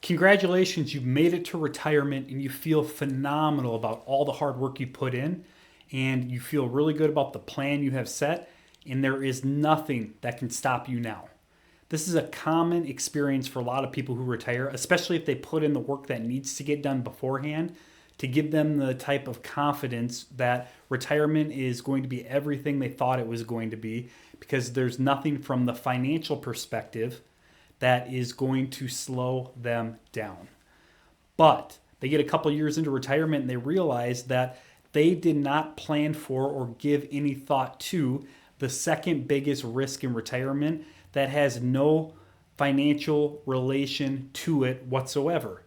Congratulations, you've made it to retirement and you feel phenomenal about all the hard work you put in, and you feel really good about the plan you have set, and there is nothing that can stop you now. This is a common experience for a lot of people who retire, especially if they put in the work that needs to get done beforehand to give them the type of confidence that retirement is going to be everything they thought it was going to be, because there's nothing from the financial perspective that is going to slow them down. But they get a couple years into retirement and they realize that they did not plan for or give any thought to the second biggest risk in retirement that has no financial relation to it whatsoever.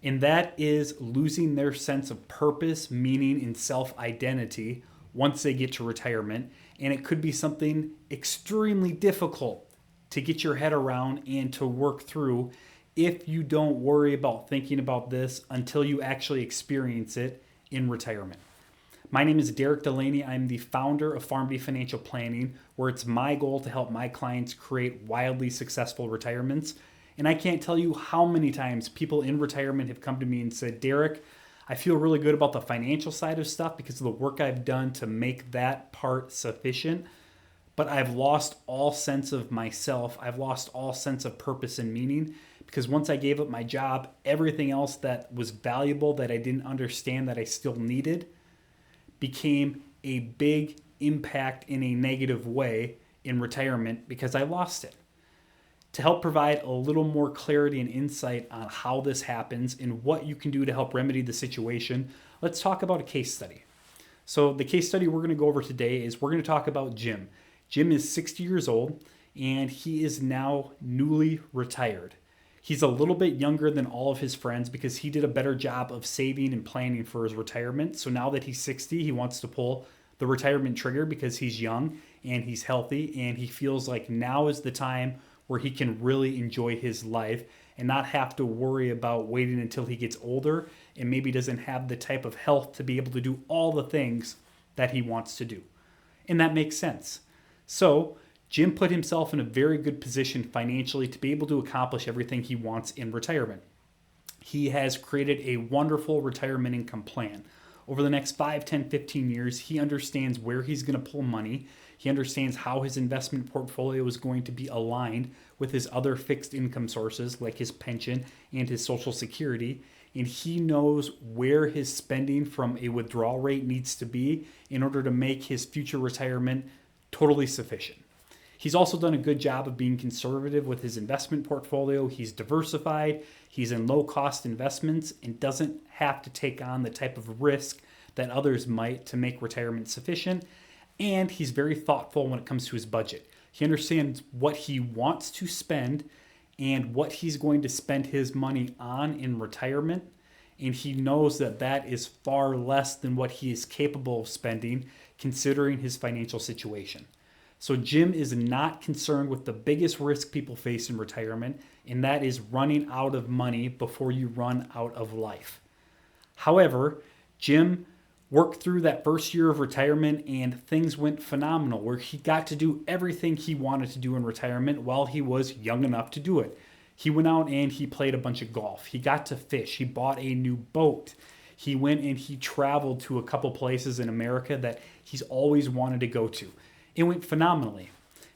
And that is losing their sense of purpose, meaning, and self-identity once they get to retirement. And it could be something extremely difficult to get your head around and to work through if you don't worry about thinking about this until you actually experience it in retirement. My name is Derek Delaney. I'm the founder of PharmD Financial Planning, where it's my goal to help my clients create wildly successful retirements. And I can't tell you how many times people in retirement have come to me and said, Derek, I feel really good about the financial side of stuff because of the work I've done to make that part sufficient. But I've lost all sense of myself. I've lost all sense of purpose and meaning because once I gave up my job, everything else that was valuable that I didn't understand that I still needed became a big impact in a negative way in retirement because I lost it. To help provide a little more clarity and insight on how this happens and what you can do to help remedy the situation, let's talk about a case study. So the case study we're going to go over today is we're going to talk about Jim. Jim is 60 years old and he is now newly retired. He's a little bit younger than all of his friends because he did a better job of saving and planning for his retirement. So now that he's 60, he wants to pull the retirement trigger because he's young and he's healthy and he feels like now is the time where he can really enjoy his life and not have to worry about waiting until he gets older and maybe doesn't have the type of health to be able to do all the things that he wants to do. And that makes sense. So Jim put himself in a very good position financially to be able to accomplish everything he wants in retirement. He has created a wonderful retirement income plan. Over the next 5, 10, 15 years, he understands where he's going to pull money. He understands how his investment portfolio is going to be aligned with his other fixed income sources like his pension and his Social Security. And he knows where his spending from a withdrawal rate needs to be in order to make his future retirement totally sufficient. He's also done a good job of being conservative with his investment portfolio. He's diversified, he's in low-cost investments, and doesn't have to take on the type of risk that others might to make retirement sufficient. And he's very thoughtful when it comes to his budget. He understands what he wants to spend and what he's going to spend his money on in retirement. And he knows that that is far less than what he is capable of spending considering his financial situation. So Jim is not concerned with the biggest risk people face in retirement, and that is running out of money before you run out of life. However, Jim worked through that first year of retirement and things went phenomenal where he got to do everything he wanted to do in retirement while he was young enough to do it. He went out and he played a bunch of golf. He got to fish. He bought a new boat. He went and he traveled to a couple places in America that he's always wanted to go to. It went phenomenally.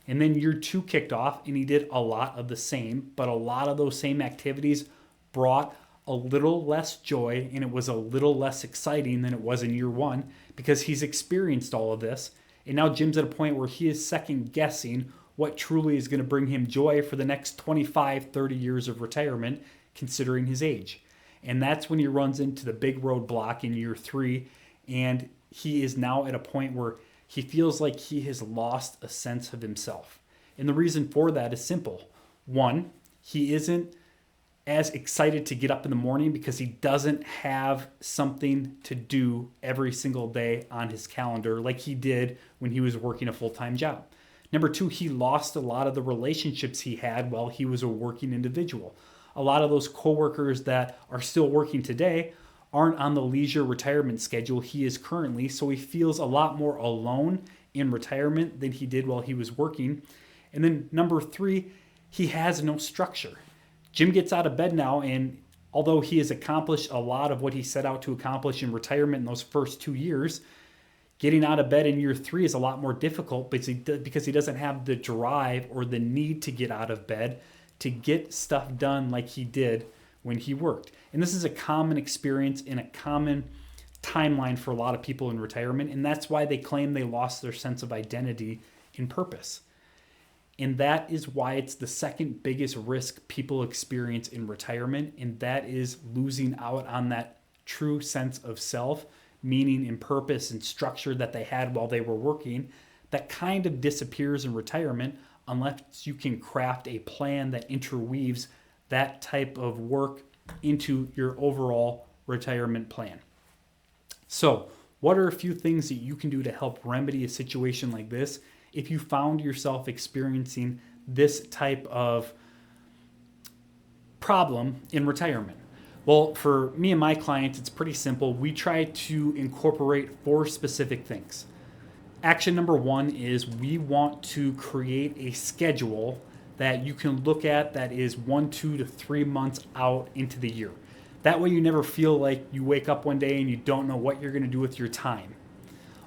And then year 2 kicked off and he did a lot of the same, but a lot of those same activities brought a little less joy and it was a little less exciting than it was in year 1 because he's experienced all of this. And now Jim's at a point where he is second guessing what truly is going to bring him joy for the next 25, 30 years of retirement considering his age. And that's when he runs into the big roadblock in year 3 and he is now at a point where he feels like he has lost a sense of himself. And the reason for that is simple. 1, he isn't as excited to get up in the morning because he doesn't have something to do every single day on his calendar like he did when he was working a full-time job. Number 2, he lost a lot of the relationships he had while he was a working individual. A lot of those coworkers that are still working today aren't on the leisure retirement schedule he is currently, so he feels a lot more alone in retirement than he did while he was working. And then number 3, he has no structure. Jim gets out of bed now, and although he has accomplished a lot of what he set out to accomplish in retirement in those first 2 years, getting out of bed in year 3 is a lot more difficult because he doesn't have the drive or the need to get out of bed to get stuff done like he did when he worked. And this is a common experience and a common timeline for a lot of people in retirement, and that's why they claim they lost their sense of identity and purpose. And that is why it's the second biggest risk people experience in retirement, and that is losing out on that true sense of self, meaning and purpose and structure that they had while they were working. That kind of disappears in retirement unless you can craft a plan that interweaves that type of work into your overall retirement plan. So, what are a few things that you can do to help remedy a situation like this if you found yourself experiencing this type of problem in retirement? Well, for me and my clients, it's pretty simple. We try to incorporate 4 specific things. Action number 1 is we want to create a schedule that you can look at that is 1, 2 to 3 months out into the year. That way you never feel like you wake up one day and you don't know what you're going to do with your time.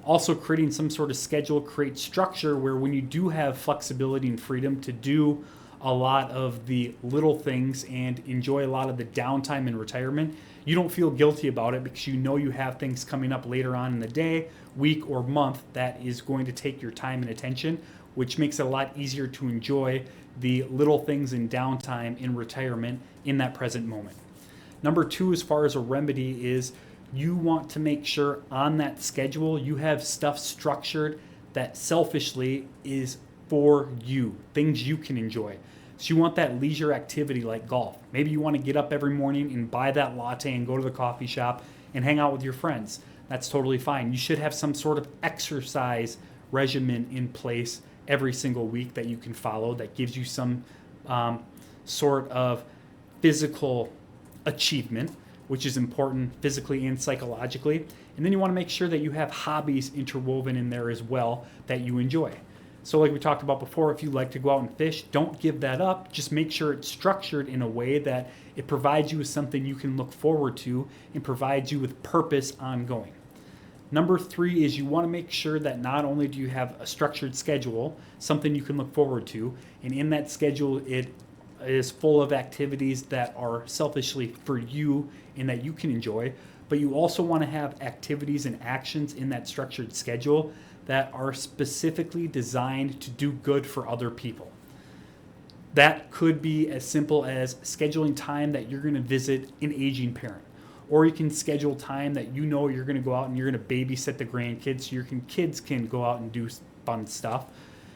Also, creating some sort of schedule creates structure where when you do have flexibility and freedom to do a lot of the little things and enjoy a lot of the downtime in retirement, you don't feel guilty about it because you know you have things coming up later on in the day, week, or month that is going to take your time and attention, which makes it a lot easier to enjoy the little things in downtime in retirement in that present moment. Number 2, as far as a remedy, is you want to make sure on that schedule you have stuff structured that selfishly is for you, things you can enjoy. So you want that leisure activity like golf. Maybe you want to get up every morning and buy that latte and go to the coffee shop and hang out with your friends. That's totally fine. You should have some sort of exercise regimen in place every single week that you can follow that gives you some sort of physical achievement, which is important physically and psychologically. And then you want to make sure that you have hobbies interwoven in there as well that you enjoy. So like we talked about before, if you like to go out and fish, don't give that up. Just make sure it's structured in a way that it provides you with something you can look forward to and provides you with purpose ongoing. Number 3 is you want to make sure that not only do you have a structured schedule, something you can look forward to, and in that schedule it is full of activities that are selfishly for you and that you can enjoy, but you also want to have activities and actions in that structured schedule that are specifically designed to do good for other people. That could be as simple as scheduling time that you're going to visit an aging parent, or you can schedule time that you know you're going to go out and you're going to babysit the grandkids so your kids can go out and do fun stuff.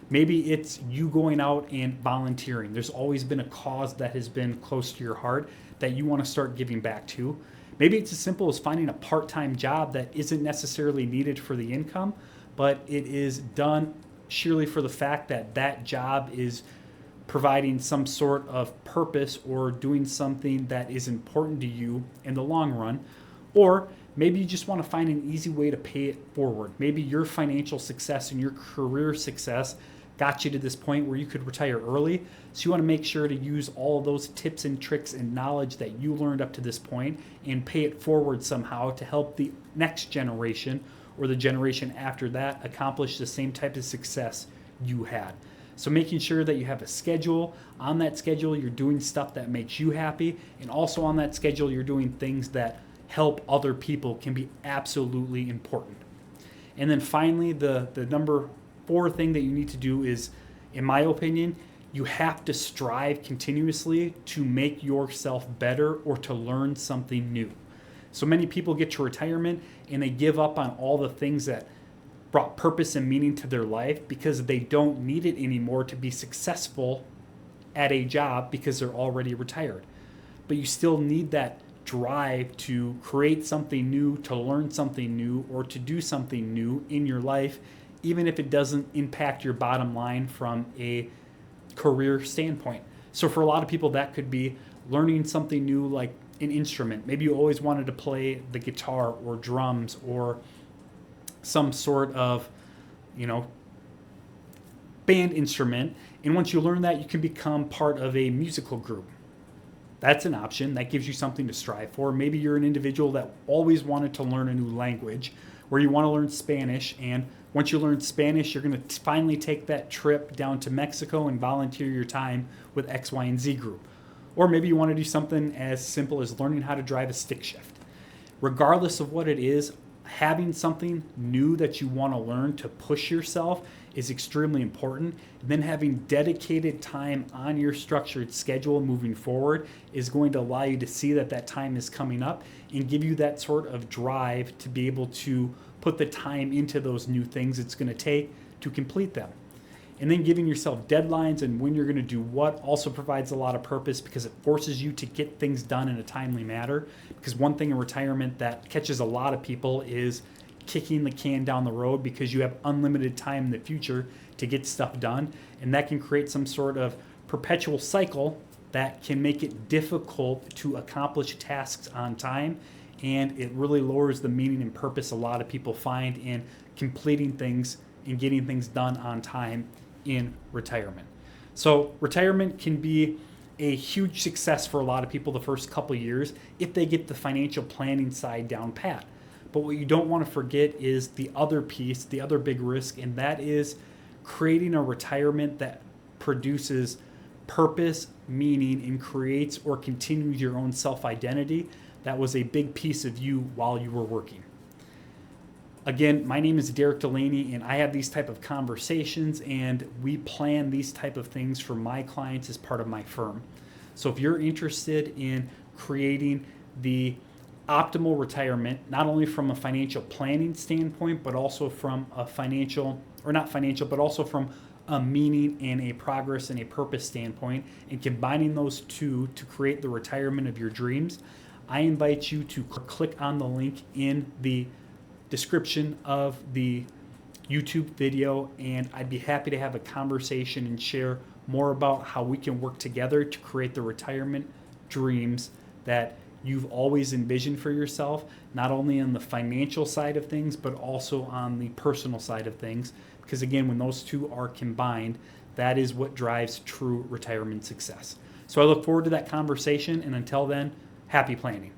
Maybe it's you going out and volunteering. There's always been a cause that has been close to your heart that you want to start giving back to. Maybe it's as simple as finding a part-time job that isn't necessarily needed for the income, but it is done sheerly for the fact that that job is providing some sort of purpose or doing something that is important to you in the long run. Or maybe you just want to find an easy way to pay it forward. Maybe your financial success and your career success got you to this point where you could retire early. So you want to make sure to use all of those tips and tricks and knowledge that you learned up to this point and pay it forward somehow to help the next generation or the generation after that accomplish the same type of success you had. So making sure that you have a schedule. On that schedule, you're doing stuff that makes you happy. And also on that schedule, you're doing things that help other people can be absolutely important. And then finally, the number 4 thing that you need to do is, in my opinion, you have to strive continuously to make yourself better or to learn something new. So many people get to retirement and they give up on all the things that brought purpose and meaning to their life because they don't need it anymore to be successful at a job because they're already retired. But you still need that drive to create something new, to learn something new, or to do something new in your life, even if it doesn't impact your bottom line from a career standpoint. So for a lot of people, that could be learning something new like an instrument. Maybe you always wanted to play the guitar or drums or some sort of, band instrument. And once you learn that, you can become part of a musical group. That's an option. That gives you something to strive for. Maybe you're an individual that always wanted to learn a new language, where you want to learn Spanish, and once you learn Spanish, you're going to finally take that trip down to Mexico and volunteer your time with X, Y, and Z group. Or maybe you want to do something as simple as learning how to drive a stick shift. Regardless of what it is, having something new that you want to learn to push yourself is extremely important. And then having dedicated time on your structured schedule moving forward is going to allow you to see that that time is coming up and give you that sort of drive to be able to put the time into those new things it's going to take to complete them. And then giving yourself deadlines and when you're going to do what also provides a lot of purpose, because it forces you to get things done in a timely manner. Because one thing in retirement that catches a lot of people is kicking the can down the road because you have unlimited time in the future to get stuff done. And that can create some sort of perpetual cycle that can make it difficult to accomplish tasks on time. And it really lowers the meaning and purpose a lot of people find in completing things and getting things done on time in retirement. So retirement can be a huge success for a lot of people the first couple of years if they get the financial planning side down pat. But what you don't want to forget is the other piece, the other big risk, and that is creating a retirement that produces purpose, meaning, and creates or continues your own self-identity that was a big piece of you while you were working. Again, my name is Derek Delaney, and I have these type of conversations, and we plan these type of things for my clients as part of my firm. So if you're interested in creating the optimal retirement, not only from a financial planning standpoint, but also from a but also from a meaning and a progress and a purpose standpoint, and combining those two to create the retirement of your dreams, I invite you to click on the link in the description of the YouTube video, and I'd be happy to have a conversation and share more about how we can work together to create the retirement dreams that you've always envisioned for yourself, not only on the financial side of things, but also on the personal side of things. Because again, when those two are combined, that is what drives true retirement success. So I look forward to that conversation, and until then, happy planning.